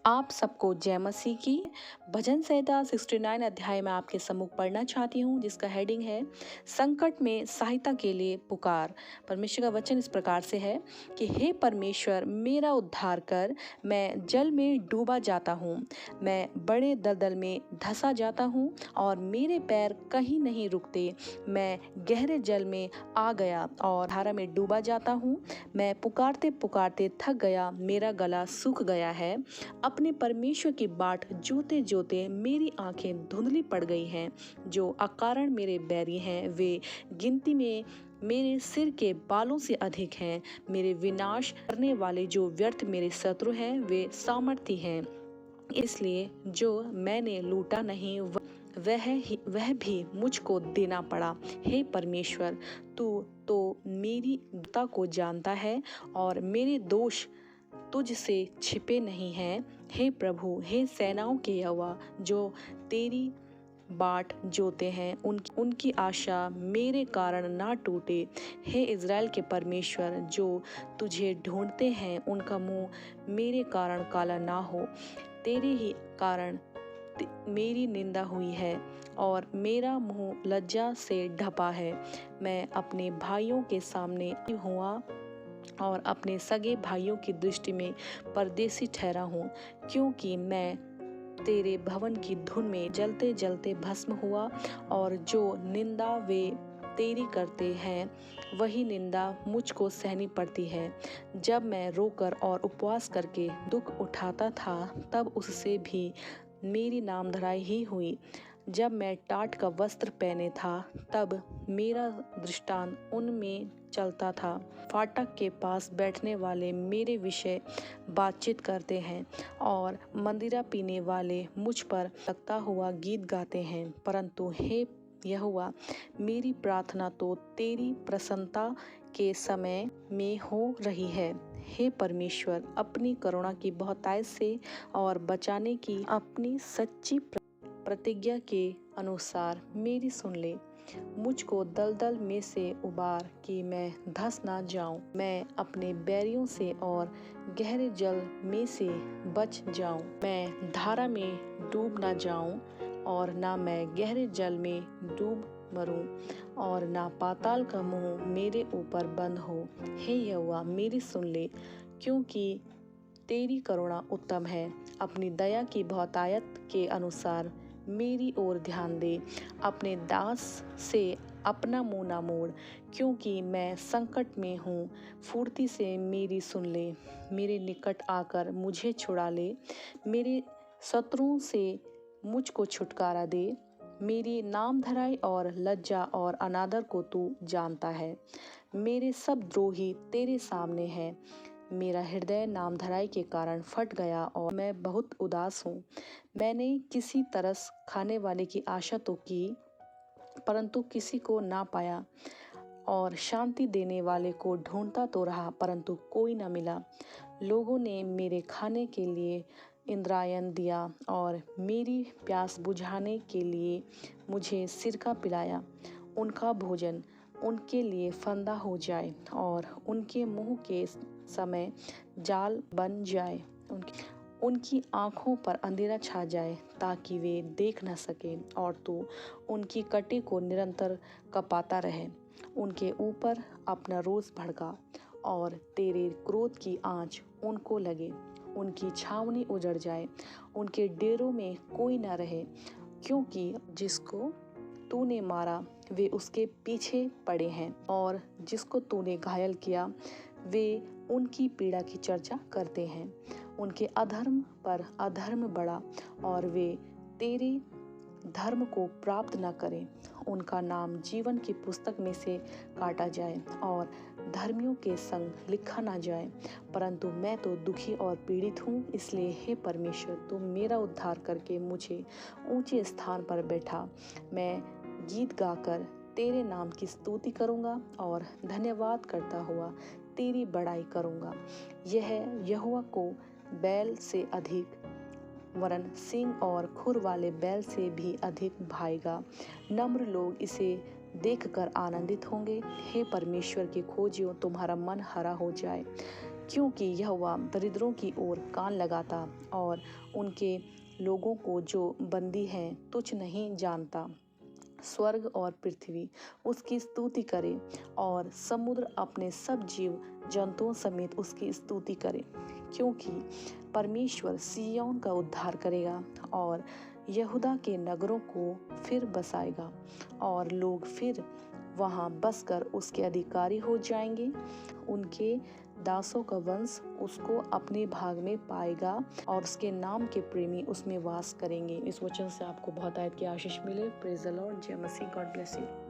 आप सबको जय मसीह की। भजन संहिता 69 अध्याय में आपके सम्मुख पढ़ना चाहती हूँ, जिसका हेडिंग है संकट में सहायता के लिए पुकार। परमेश्वर का वचन इस प्रकार से है कि हे परमेश्वर, मेरा उद्धार कर। मैं जल में डूबा जाता हूँ, मैं बड़े दलदल में धंसा जाता हूँ और मेरे पैर कहीं नहीं रुकते। मैं गहरे जल में आ गया और धारा में डूबा जाता हूँ। मैं पुकारते पुकारते थक गया, मेरा गला सूख गया है। अपने परमेश्वर की बाट जोते जोते मेरी आंखें धुंधली पड़ गई हैं। जो अकारण मेरे बैरी हैं, वे गिनती में मेरे सिर के बालों से अधिक हैं। मेरे विनाश करने वाले जो व्यर्थ मेरे शत्रु हैं, वे सामर्थी हैं। इसलिए जो मैंने लूटा नहीं वह भी मुझको देना पड़ा। हे परमेश्वर, तू तो मेरी गता को जानता है और मेरे दोष तुझ से छिपे नहीं हैं। हे प्रभु, हे सेनाओं के यहोवा, जो तेरी बाट जोते हैं, उनकी आशा मेरे कारण ना टूटे। हे इज़राइल के परमेश्वर, जो तुझे ढूंढते हैं, उनका मुंह मेरे कारण काला ना हो। तेरे ही कारण मेरी निंदा हुई है और मेरा मुंह लज्जा से ढपा है। मैं अपने भाइयों के सामने हुआ और अपने सगे भाइयों की दृष्टि में परदेसी ठहरा हूँ, क्योंकि मैं तेरे भवन की धुन में जलते जलते भस्म हुआ। और जो निंदा वे तेरी करते हैं, वही निंदा मुझको सहनी पड़ती है। जब मैं रोकर और उपवास करके दुख उठाता था, तब उससे भी मेरी नामधराई ही हुई। जब मैं टाट का वस्त्र पहने था, तब मेरा दृष्टांत उनमें चलता था। फाटक के पास बैठने वाले मेरे विषय बातचीत करते हैं और मंदिरा पीने वाले मुझ पर लगता हुआ गीत गाते हैं। परंतु हे यहोवा, मेरी प्रार्थना तो तेरी प्रसन्नता के समय में हो रही है। हे परमेश्वर, अपनी करुणा की बहुतायत से और बचाने की अपनी सच्ची प्रतिज्ञा के अनुसार मेरी सुन ले। मुझको दलदल में से उबार कि मैं धंस ना जाऊं। मैं अपने बैरियों से और गहरे जल में से बच जाऊं। मैं धारा में डूब ना जाऊं और ना मैं गहरे जल में डूब मरूं, और ना पाताल का मुंह मेरे ऊपर बंद हो। हे यहोवा, मेरी सुन ले, क्योंकि तेरी करुणा उत्तम है। अपनी दया की बहुतायत के अनुसार मेरी ओर ध्यान दे। अपने दास से अपना मुंह ना मोड़, क्योंकि मैं संकट में हूँ। फुर्ती से मेरी सुन ले, मेरे निकट आकर मुझे छुड़ा ले। मेरे शत्रुओं से मुझको छुटकारा दे। मेरी नामधराई और लज्जा और अनादर को तू जानता है। मेरे सब द्रोही तेरे सामने हैं। मेरा हृदय नामधराई के कारण फट गया और मैं बहुत उदास हूँ। मैंने किसी तरस खाने वाले की आशा तो की, परंतु किसी को ना पाया, और शांति देने वाले को ढूंढता तो रहा, परंतु कोई न मिला। लोगों ने मेरे खाने के लिए इंद्रायण दिया और मेरी प्यास बुझाने के लिए मुझे सिरका पिलाया। उनका भोजन उनके लिए फंदा हो जाए और उनके मुंह के समय जाल बन जाए। उनकी आँखों पर अंधेरा छा जाए, ताकि वे देख न सके, और तू उनकी कटी को निरंतर कपाता रहे। उनके ऊपर अपना रोष भड़का और तेरे क्रोध की आँच उनको लगे। उनकी छावनी उजड़ जाए, उनके डेरों में कोई न रहे, क्योंकि जिसको तूने मारा वे उसके पीछे पड़े हैं, और जिसको तूने घायल किया वे उनकी पीड़ा की चर्चा करते हैं। उनके अधर्म पर अधर्म बढ़ा और वे तेरे धर्म को प्राप्त न करें। उनका नाम जीवन की पुस्तक में से काटा जाए और धर्मियों के संग लिखा ना जाए। परंतु मैं तो दुखी और पीड़ित हूँ। इसलिए हे परमेश्वर, तुम मेरा उद्धार करके मुझे ऊंचे स्थान पर बैठा। मैं गीत गाकर तेरे नाम की स्तुति करूँगा और धन्यवाद करता हुआ तेरी बड़ाई करूँगा। यह यहोवा को बैल से अधिक, वरन सींग और खुर वाले बैल से भी अधिक भाएगा। नम्र लोग इसे देखकर आनंदित होंगे। हे परमेश्वर के खोजियों, तुम्हारा मन हरा हो जाए। क्योंकि यहोवा दरिद्रों की ओर कान लगाता और उनके लोगों को जो बंदी हैं तुच्छ नहीं जानता। स्वर्ग और पृथ्वी उसकी स्तुति करे और समुद्र अपने सब जीव जंतुओं समेत उसकी स्तुति करे, क्योंकि परमेश्वर सिय्योन का उद्धार करेगा और यहूदा के नगरों को फिर बसाएगा और लोग फिर वहां बसकर उसके अधिकारी हो जाएंगे। उनके दासों का वंश उसको अपने भाग में पाएगा और उसके नाम के प्रेमी उसमें वास करेंगे। इस वचन से आपको बहुत आयत की आशीष मिले। Praise the Lord. जय मसीह। God bless you.